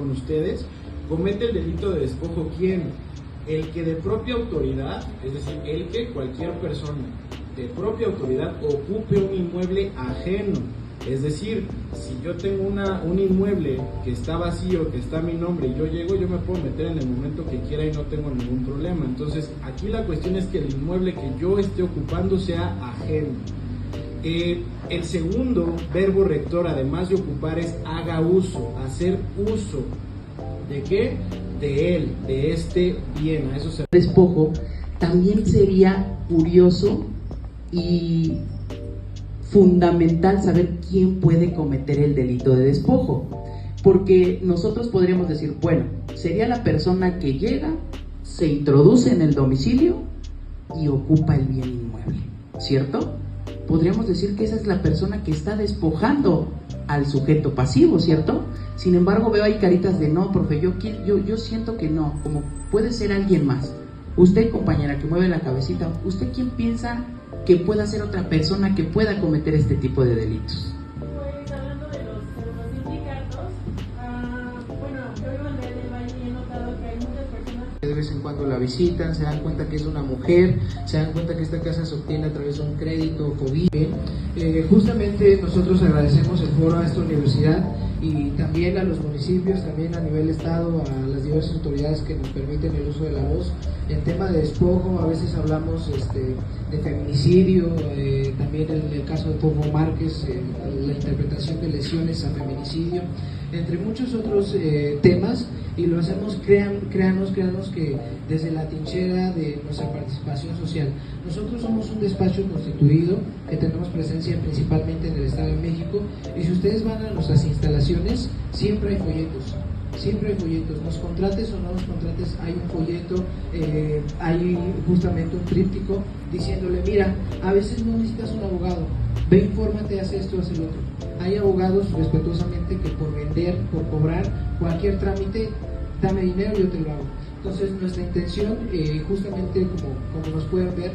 con ustedes, comete el delito de despojo, ¿quién? El que de propia autoridad, es decir, el que cualquier persona de propia autoridad ocupe un inmueble ajeno. Es decir, si yo tengo un inmueble que está vacío, que está a mi nombre, y yo llego, yo me puedo meter en el momento que quiera y no tengo ningún problema. Entonces, aquí la cuestión es que el inmueble que yo esté ocupando sea ajeno. El segundo verbo rector, además de ocupar, es haga uso, hacer uso. ¿De qué? De él, de este bien. A eso se despojo. También sería curioso y fundamental saber quién puede cometer el delito de despojo, porque nosotros podríamos decir, bueno, sería la persona que llega, se introduce en el domicilio y ocupa el bien inmueble, ¿cierto? Podríamos decir que esa es la persona que está despojando al sujeto pasivo, ¿cierto? Sin embargo, veo ahí caritas de no, profe, yo siento que no, como puede ser alguien más. Usted, compañera, que mueve la cabecita, ¿usted quién piensa que pueda ser otra persona que pueda cometer este tipo de delitos? Pues hablando de los sindicatos, bueno, yo vivo en el Valle y he notado que hay muchas personas que de vez en cuando la visitan, se dan cuenta que es una mujer, se dan cuenta que esta casa se obtiene a través de un crédito COVID. Justamente nosotros agradecemos el foro a esta universidad y también a los municipios, también a nivel estado, a las diversas autoridades que nos permiten el uso de la voz. En tema de despojo, a veces hablamos de feminicidio, también en el caso de Pogo Márquez, la interpretación de lesiones a feminicidio, entre muchos otros temas, y lo hacemos, créanos que desde la trinchera de nuestra participación social. Nosotros somos un despacho constituido que tenemos presencia principalmente en el Estado de México, y si ustedes van a nuestras instalaciones, siempre hay folletos. Siempre hay folletos, nos contrates o no nos contrates, hay un folleto, hay justamente un tríptico diciéndole, mira, a veces no necesitas un abogado, ve, infórmate, haz esto, haz el otro. Hay abogados respetuosamente que por vender, por cobrar cualquier trámite, dame dinero y yo te lo hago. Entonces nuestra intención, justamente como nos pueden ver,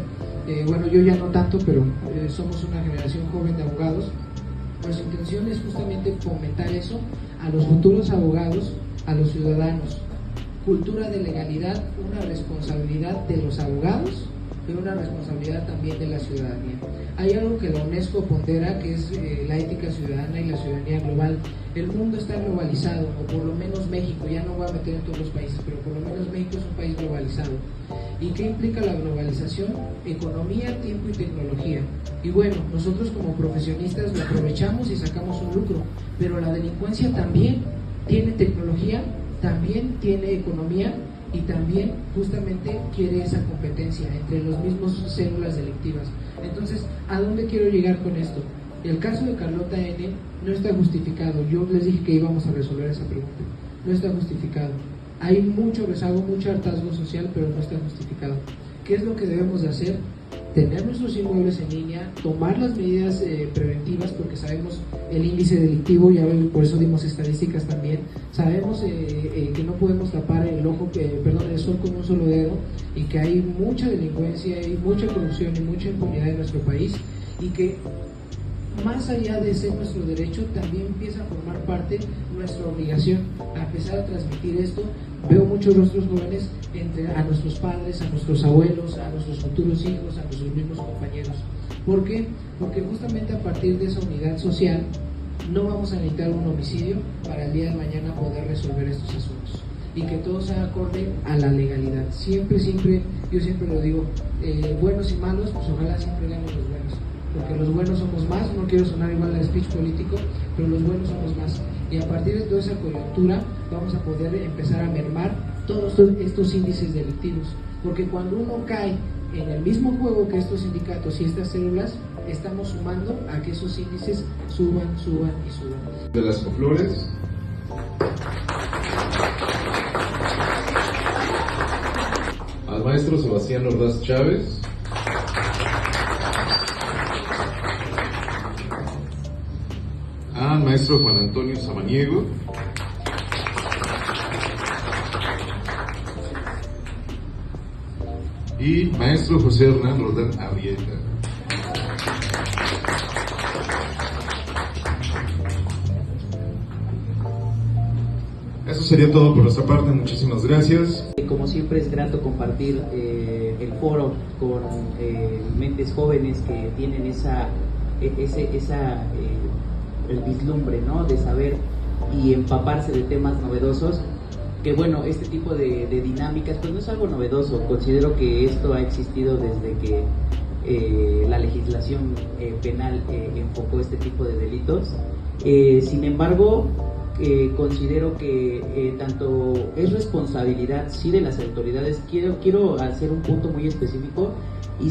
bueno, yo ya no tanto, pero somos una generación joven de abogados. Nuestra intención es justamente fomentar eso a los futuros abogados, a los ciudadanos. Cultura de legalidad, una responsabilidad de los abogados, pero una responsabilidad también de la ciudadanía. Hay algo que la UNESCO pondera, que es la ética ciudadana y la ciudadanía global. El mundo está globalizado, o por lo menos México, ya no voy a meter en todos los países, pero por lo menos México es un país globalizado. ¿Y qué implica la globalización? Economía, tiempo y tecnología. Y bueno, nosotros como profesionistas lo aprovechamos y sacamos un lucro, pero la delincuencia también tiene tecnología, también tiene economía y también justamente quiere esa competencia entre los mismos células delictivas. Entonces, ¿a dónde quiero llegar con esto? El caso de Carlota N. no está justificado. Yo les dije que íbamos a resolver esa pregunta. No está justificado. Hay mucho rezago, mucho hartazgo social, pero no está justificado. ¿Qué es lo que debemos de hacer? Tener nuestros inmuebles en línea, tomar las medidas preventivas, porque sabemos el índice delictivo, ya ven, por eso dimos estadísticas también. Sabemos que no podemos tapar el sol con un solo dedo, y que hay mucha delincuencia, hay mucha corrupción y mucha impunidad en nuestro país, y que más allá de ser nuestro derecho, también empieza a formar parte nuestra obligación. A empezar a transmitir esto, veo muchos rostros jóvenes a nuestros padres, a nuestros abuelos, a nuestros futuros hijos, a nuestros mismos compañeros. ¿Por qué? Porque justamente a partir de esa unidad social no vamos a necesitar un homicidio para el día de mañana poder resolver estos asuntos, y que todo sea acorde a la legalidad. Siempre, yo siempre lo digo, buenos y malos, pues ojalá siempre ganen los buenos, porque los buenos somos más. No quiero sonar igual al speech político, pero los buenos somos más, y a partir de toda esa coyuntura vamos a poder empezar a mermar todos estos índices delictivos, porque cuando uno cae en el mismo juego que estos sindicatos y estas células, estamos sumando a que esos índices suban y suban. De las Flores. Al maestro Sebastián Ordaz Chávez. Al maestro Juan Antonio Samaniego. Y maestro José Hernán Roldán Arrieta. Eso sería todo por nuestra parte, muchísimas gracias. Como siempre es grato compartir el foro con mentes jóvenes que tienen el vislumbre, ¿no?, de saber y empaparse de temas novedosos. Que bueno, este tipo de dinámicas pues no es algo novedoso. Considero que esto ha existido desde que la legislación penal enfocó este tipo de delitos. Sin embargo, considero que tanto es responsabilidad sí de las autoridades. Quiero hacer un punto muy específico y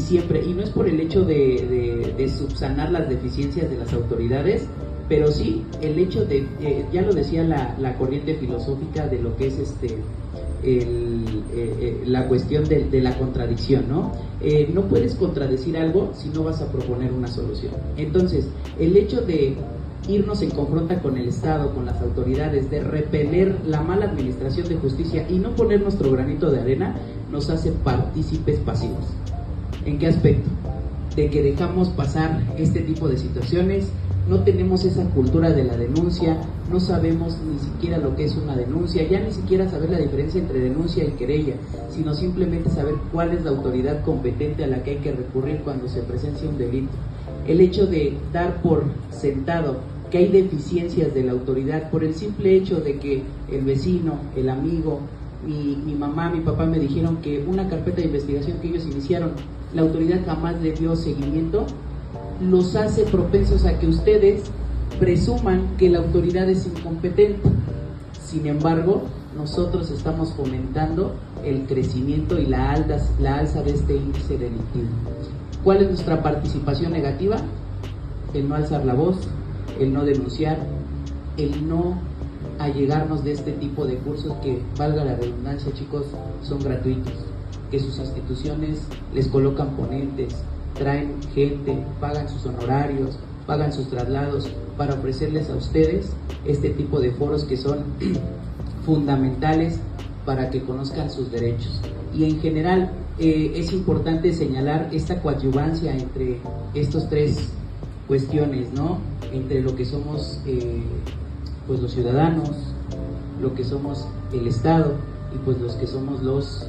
no es por el hecho de subsanar las deficiencias de las autoridades, pero sí el hecho de, ya lo decía la corriente filosófica de lo que es la cuestión de la contradicción, ¿no? No puedes contradecir algo si no vas a proponer una solución. Entonces, el hecho de irnos en confronta con el Estado, con las autoridades, de repeler la mala administración de justicia y no poner nuestro granito de arena, nos hace partícipes pasivos. ¿En qué aspecto? De que dejamos pasar este tipo de situaciones, no tenemos esa cultura de la denuncia, no sabemos ni siquiera lo que es una denuncia, ya ni siquiera saber la diferencia entre denuncia y querella, sino simplemente saber cuál es la autoridad competente a la que hay que recurrir cuando se presencia un delito. El hecho de dar por sentado que hay deficiencias de la autoridad por el simple hecho de que el vecino, el amigo, mi mamá, mi papá me dijeron que una carpeta de investigación que ellos iniciaron, la autoridad jamás le dio seguimiento, los hace propensos a que ustedes presuman que la autoridad es incompetente. Sin embargo, nosotros estamos fomentando el crecimiento y la alza de este índice delictivo. ¿Cuál es nuestra participación negativa? El no alzar la voz, el no denunciar, el no allegarnos de este tipo de cursos que, valga la redundancia, chicos, son gratuitos, que sus instituciones les colocan ponentes, traen gente, pagan sus honorarios, pagan sus traslados para ofrecerles a ustedes este tipo de foros que son fundamentales para que conozcan sus derechos. Y en general es importante señalar esta coadyuvancia entre estos tres cuestiones, ¿no? Entre lo que somos pues los ciudadanos, lo que somos el Estado y pues los que somos los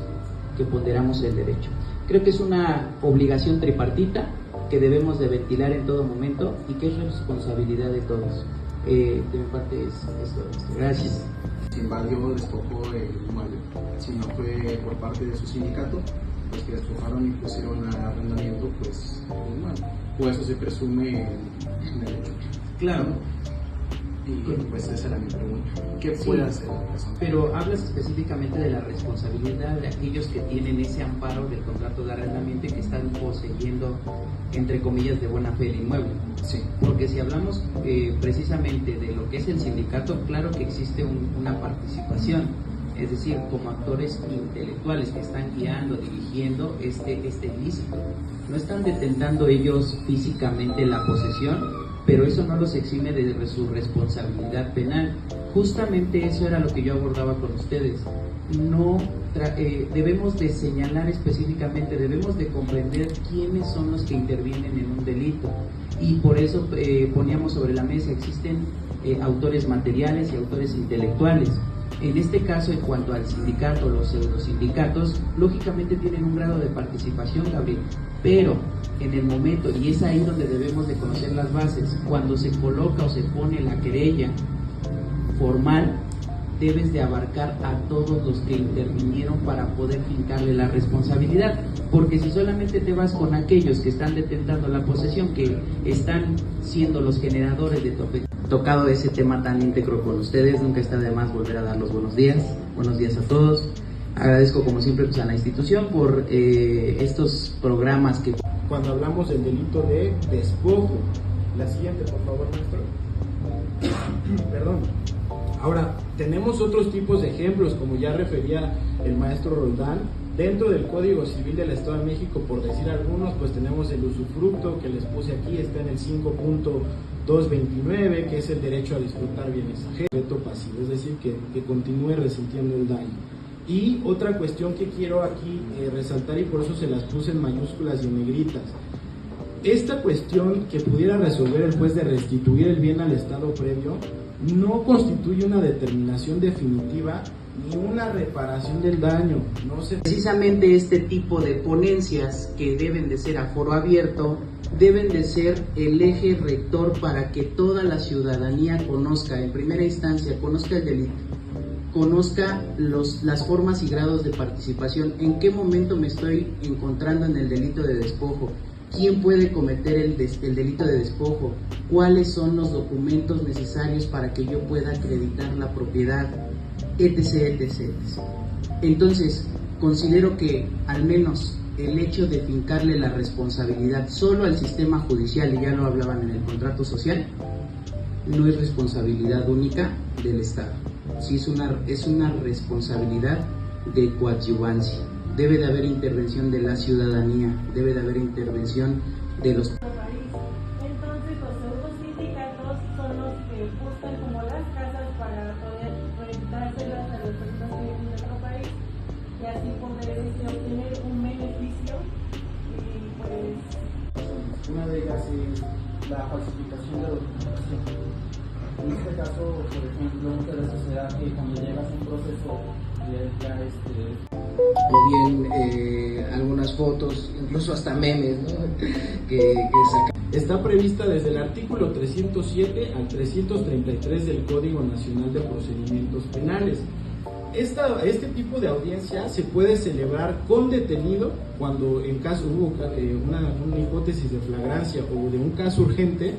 que ponderamos el derecho. Creo que es una obligación tripartita que debemos de ventilar en todo momento y que es responsabilidad de todos. De mi parte es todo. Gracias. Se invadió, despojó el inmueble, sino fue por parte de su sindicato los que despojaron y pusieron a arrendamiento pues el inmueble. Por eso se presume en derecho. Claro. Y pues esa era mi pregunta. ¿Qué puede hacer la persona? Pero hablas específicamente de la responsabilidad de aquellos que tienen ese amparo del contrato de arrendamiento y que están poseyendo, entre comillas, de buena fe el inmueble. Sí. Porque si hablamos precisamente de lo que es el sindicato, claro que existe una participación, es decir, como actores intelectuales que están guiando, dirigiendo este ilícito. No están detentando ellos físicamente la posesión, pero eso no los exime de su responsabilidad penal. Justamente eso era lo que yo abordaba con ustedes. No debemos de señalar específicamente, debemos de comprender quiénes son los que intervienen en un delito, y por eso poníamos sobre la mesa, existen autores materiales y autores intelectuales. En este caso, en cuanto al sindicato, los pseudosindicatos, lógicamente tienen un grado de participación, Gabriel, pero en el momento, y es ahí donde debemos de conocer las bases, cuando se coloca o se pone la querella formal, debes de abarcar a todos los que intervinieron para poder fincarle la responsabilidad, porque si solamente te vas con aquellos que están detentando la posesión, que están siendo los generadores de tocado ese tema tan íntegro con ustedes, nunca está de más volver a dar los buenos días a todos. Agradezco como siempre pues, a la institución por estos programas que... Cuando hablamos del delito de despojo, la siguiente por favor, maestro. Perdón. Ahora, tenemos otros tipos de ejemplos, como ya refería el maestro Roldán. Dentro del Código Civil del Estado de México, por decir algunos, pues tenemos el usufructo que les puse aquí, está en el 5.229, que es el derecho a disfrutar bienes ajenos, pasivo, es decir, que continúe resintiendo el daño. Y otra cuestión que quiero aquí resaltar, y por eso se las puse en mayúsculas y en negritas, esta cuestión que pudiera resolver el juez de restituir el bien al estado previo no constituye una determinación definitiva ni una reparación del daño. Precisamente este tipo de ponencias, que deben de ser a foro abierto, deben de ser el eje rector para que toda la ciudadanía conozca, en primera instancia, conozca el delito, conozca las formas y grados de participación, en qué momento me estoy encontrando en el delito de despojo, quién puede cometer el delito de despojo, cuáles son los documentos necesarios para que yo pueda acreditar la propiedad, etc, etc, etc. Entonces, considero que al menos el hecho de fincarle la responsabilidad solo al sistema judicial, y ya lo hablaban en el contrato social, no es responsabilidad única del Estado. Sí es una responsabilidad de coadyuvancia. Debe de haber intervención de la ciudadanía, debe de haber intervención de los... Entonces los pseudosindicatos son los que buscan como las casas para poder rentárselas a las personas que viven en nuestro país y así poder obtener un beneficio y pues... Una de ellas es la falsificación de documentación. En este caso, por ejemplo, muchas veces se da que cuando llegas a un proceso o bien algunas fotos, incluso hasta memes, ¿no? que sacan. Está prevista desde el artículo 307 al 333 del Código Nacional de Procedimientos Penales. Este tipo de audiencia se puede celebrar con detenido cuando en caso hubo una hipótesis de flagrancia o de un caso urgente,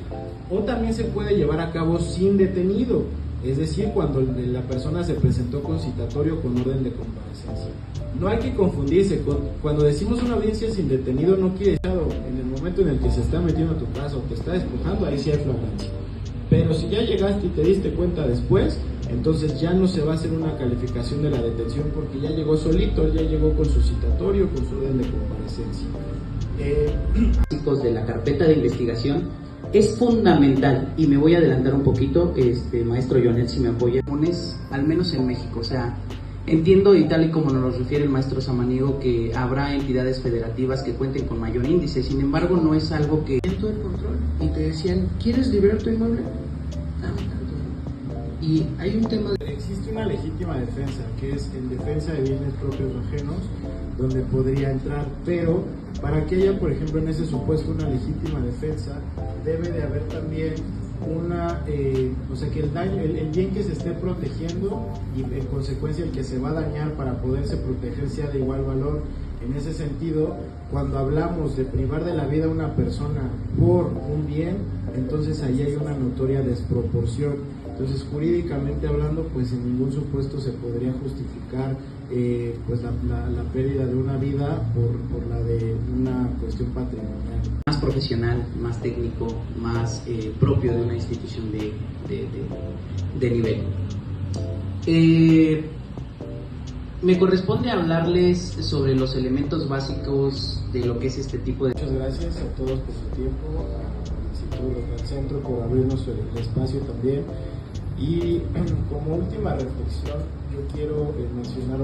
o también se puede llevar a cabo sin detenido, es decir, cuando la persona se presentó con citatorio con orden de comparecencia. No hay que confundirse, cuando decimos una audiencia sin detenido no quiere decir en el momento en el que se está metiendo a tu casa o te está despojando, ahí sí hay flagrancia. Pero si ya llegaste y te diste cuenta después, entonces ya no se va a hacer una calificación de la detención porque ya llegó solito, ya llegó con su citatorio, con su orden de comparecencia. De la carpeta de investigación es fundamental, y me voy a adelantar un poquito, maestro Jonet, si me apoya, al menos en México, o sea, entiendo, y tal y como nos lo refiere el maestro Samaniego, que habrá entidades federativas que cuenten con mayor índice, sin embargo no es algo que... Todo el control, y te decían, ¿quieres liberar tu inmueble? Dame tanto. Y hay un tema de... Existe una legítima defensa, que es en defensa de bienes propios o ajenos, donde podría entrar, pero para que haya, por ejemplo, en ese supuesto una legítima defensa, debe de haber también o sea, que el daño, el bien que se esté protegiendo y en consecuencia el que se va a dañar para poderse proteger sea de igual valor. En ese sentido, cuando hablamos de privar de la vida a una persona por un bien, entonces ahí hay una notoria desproporción. Entonces, jurídicamente hablando, pues en ningún supuesto se podría justificar pues la pérdida de una vida por la de una cuestión patrimonial. Más profesional, más técnico, más propio de una institución de nivel. Me corresponde hablarles sobre los elementos básicos de lo que es este tipo de... Muchas gracias a todos por su tiempo, al Instituto del Centro por abrirnos el espacio también. Y como última reflexión, yo quiero mencionar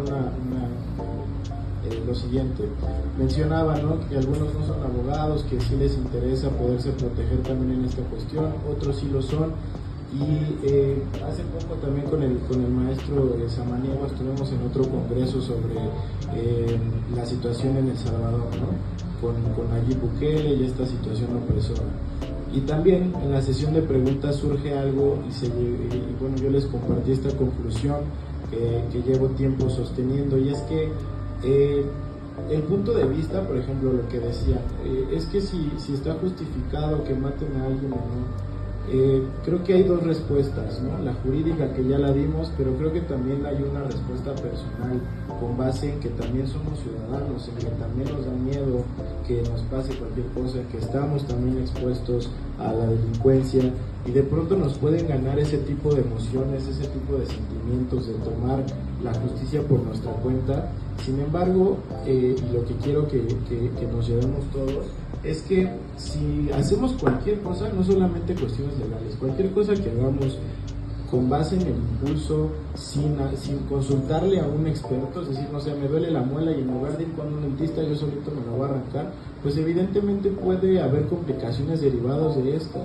lo siguiente. Mencionaba, ¿no?, que algunos no son abogados, que sí les interesa poderse proteger también en esta cuestión, otros sí lo son. Y hace poco también con el maestro Samaniego estuvimos en otro congreso sobre la situación en El Salvador, ¿no?, con Nayib Bukele y esta situación opresora. Y también en la sesión de preguntas surge algo y bueno, yo les compartí esta conclusión que llevo tiempo sosteniendo, y es que el punto de vista, por ejemplo, lo que decía, es que si está justificado que maten a alguien o no, creo que hay dos respuestas, ¿no? La jurídica, que ya la dimos, pero creo que también hay una respuesta personal con base en que también somos ciudadanos, en que también nos da miedo que nos pase cualquier cosa, que estamos también expuestos a la delincuencia, y de pronto nos pueden ganar ese tipo de emociones, ese tipo de sentimientos de tomar la justicia por nuestra cuenta. Sin embargo, y lo que quiero que nos llevemos todos es que si hacemos cualquier cosa, no solamente cuestiones legales, cualquier cosa que hagamos con base en el impulso, sin consultarle a un experto, es decir, no sé, me duele la muela y en lugar de ir con un dentista yo solito me la voy a arrancar, pues evidentemente puede haber complicaciones derivadas de esto.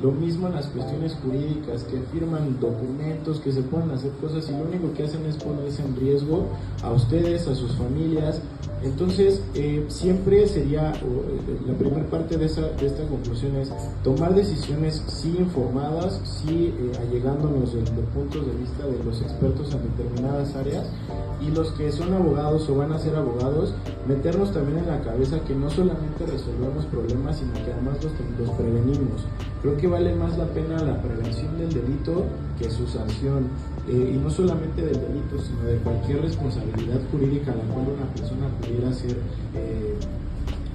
Lo mismo en las cuestiones jurídicas, que firman documentos, que se pueden hacer cosas y lo único que hacen es ponerse en riesgo a ustedes, a sus familias. Entonces, siempre sería, la primera parte de esta conclusión es tomar decisiones sí informadas, sí allegándonos de puntos de vista de los expertos en determinadas áreas, y los que son abogados o van a ser abogados, meternos también en la cabeza que no solamente resolvemos problemas, sino que además los prevenimos. Creo que vale más la pena la prevención del delito que su sanción, y no solamente del delito, sino de cualquier responsabilidad jurídica a la cual una persona pudiera ser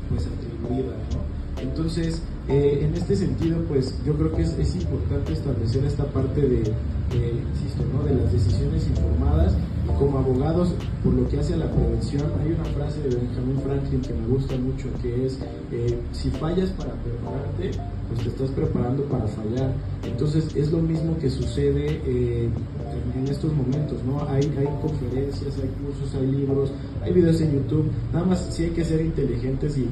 pues atribuida, ¿no? Entonces, en este sentido, pues yo creo que es importante establecer esta parte insisto, ¿no?, de las decisiones informadas. Y como abogados, por lo que hace a la prevención, hay una frase de Benjamin Franklin que me gusta mucho, que es, si fallas para prepararte, pues te estás preparando para fallar. Entonces es lo mismo que sucede en estos momentos, ¿no? Hay conferencias, hay cursos, hay libros, hay videos en YouTube. Nada más sí hay que ser inteligentes y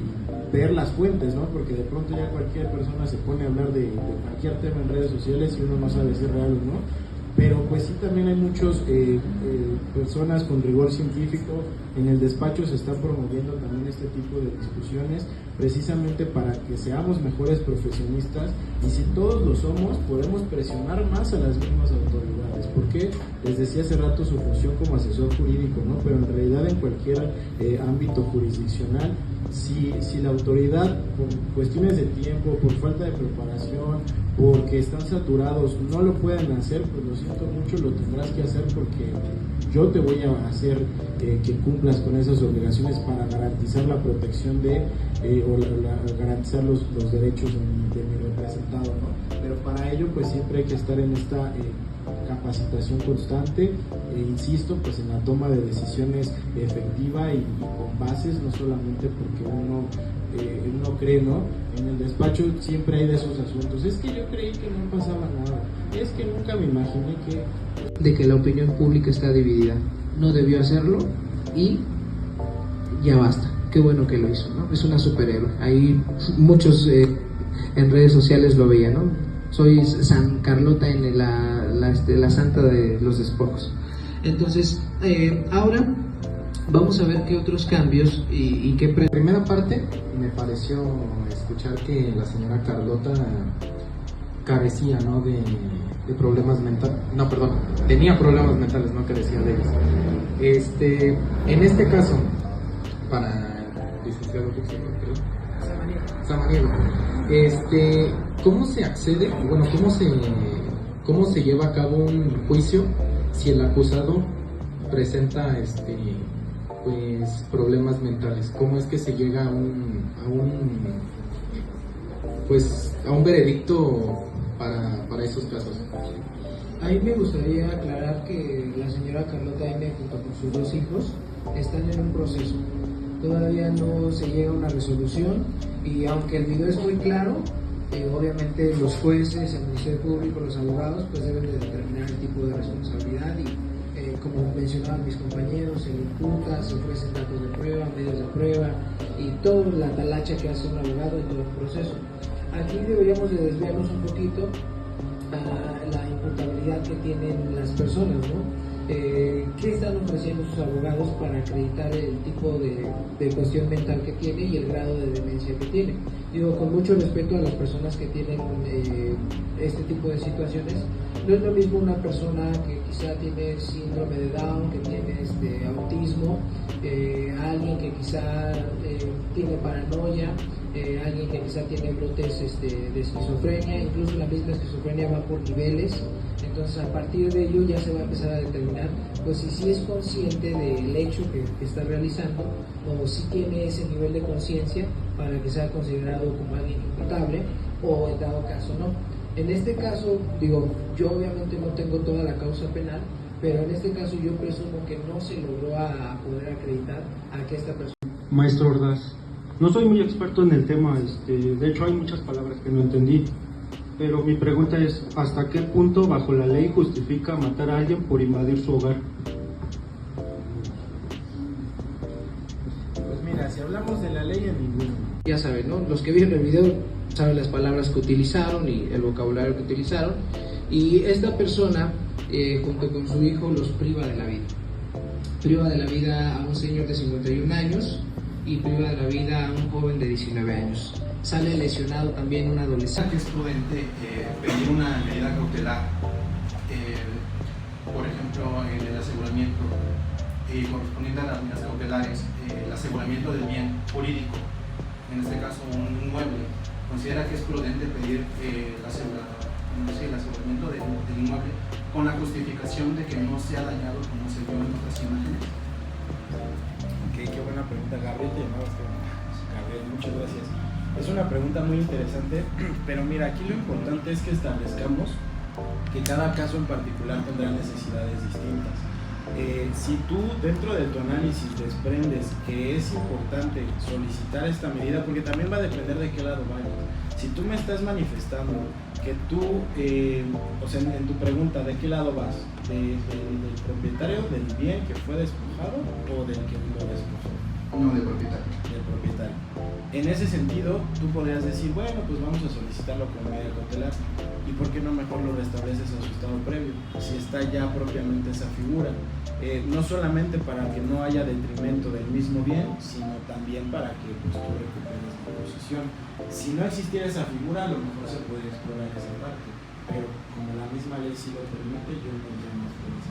ver las fuentes, ¿no? Porque de pronto ya cualquier persona se pone a hablar de cualquier tema en redes sociales y uno no sabe si es real o no. Pero pues sí, también hay muchos personas con rigor científico. En el despacho se está promoviendo también este tipo de discusiones, precisamente para que seamos mejores profesionistas, y si todos lo somos, podemos presionar más a las mismas autoridades, porque les decía hace rato su función como asesor jurídico, ¿no? Pero en realidad en cualquier ámbito jurisdiccional, si la autoridad, por cuestiones de tiempo, por falta de preparación, porque están saturados, no lo pueden hacer, pues lo siento mucho, lo tendrás que hacer, porque yo te voy a hacer que cumplas con esas obligaciones para garantizar la protección garantizar los derechos de mi representado, ¿no? Pero para ello, pues siempre hay que estar en esta capacitación constante, insisto, pues en la toma de decisiones efectiva y con bases, no solamente porque uno cree, ¿no? En el despacho siempre hay de esos asuntos. Es que yo creí que no pasaba nada, es que nunca me imaginé de que la opinión pública está dividida. No debió hacerlo y ya basta. Qué bueno que lo hizo, ¿no? Es una superhéroe. Ahí muchos en redes sociales lo veían, ¿no? Soy San Carlota, en la santa de los despojos. Entonces, ahora vamos a ver qué otros cambios y qué... Primera parte, me pareció escuchar que la señora Carlota carecía, ¿no?, de problemas mentales. No, perdón, tenía problemas mentales, no carecía de ellos. En este caso, para el licenciado Samaniego, ¿cómo se accede, bueno, cómo se lleva a cabo un juicio si el acusado presenta pues problemas mentales? ¿Cómo es que se llega a un veredicto para esos casos? Ahí me gustaría aclarar que la señora Carlota M, junto con sus 2 hijos, están en un proceso. Todavía no se llega a una resolución, y aunque el video es muy claro, obviamente los jueces, el Ministerio Público, los abogados, pues deben de determinar el tipo de responsabilidad y como mencionaban mis compañeros, se le imputa, se ofrecen datos de prueba, medios de prueba y toda la talacha que hace un abogado en todo el proceso. Aquí deberíamos de desviarnos un poquito a la imputabilidad que tienen las personas, ¿no? ¿Qué están ofreciendo sus abogados para acreditar el tipo de cuestión mental que tiene y el grado de demencia que tiene? Digo, con mucho respeto a las personas que tienen este tipo de situaciones, no es lo mismo una persona que quizá tiene síndrome de Down, que tiene autismo, alguien que quizá tiene paranoia, alguien que quizá tiene brotes de esquizofrenia. Incluso la misma esquizofrenia va por niveles. Entonces, a partir de ello ya se va a empezar a determinar pues si es consciente del hecho que está realizando, o si tiene ese nivel de conciencia para que sea considerado como alguien imputable, o en dado caso no. En este caso, digo, yo obviamente no tengo toda la causa penal, pero en este caso yo presumo que no se logró a poder acreditar a que esta persona... Maestro Ordaz, no soy muy experto en el tema, de hecho hay muchas palabras que no entendí, pero mi pregunta es, ¿hasta qué punto bajo la ley justifica matar a alguien por invadir su hogar? Pues mira, si hablamos de la ley, en ninguno. Ya saben, ¿no? Los que vieron el video sabe las palabras que utilizaron y el vocabulario que utilizaron, y esta persona junto con su hijo los priva de la vida. Priva de la vida a un señor de 51 años y priva de la vida a un joven de 19 años. Sale lesionado también un adolescente. Es prudente pedir una medida cautelar, por ejemplo, en el aseguramiento, correspondiente a las medidas cautelares, el aseguramiento del bien jurídico, en este caso un inmueble. Considera que es prudente pedir el aseguramiento del inmueble con la justificación de que no sea dañado como se vio en otras imágenes. Ok, qué buena pregunta, Gabriel. Te llamabas, Gabriel, muchas gracias. Es una pregunta muy interesante, pero mira, aquí lo importante es que establezcamos que cada caso en particular tendrá necesidades distintas. Si tú dentro de tu análisis desprendes que es importante solicitar esta medida, porque también va a depender de qué lado vayas. Si tú me estás manifestando que tú, o sea, en tu pregunta, ¿de qué lado vas? ¿Del propietario del bien que fue despojado o del que lo despojó? No, del propietario. Del propietario. En ese sentido, tú podrías decir, bueno, pues vamos a solicitarlo como medida cautelar. ¿Y por qué no mejor lo restableces a su estado previo? Si está ya propiamente esa figura. No solamente para que no haya detrimento del mismo bien, sino también para que pues, tú recuperes la posesión. Si no existiera esa figura, a lo mejor se podría explorar esa parte. Pero como la misma ley sí lo permite, yo no llamo por esa.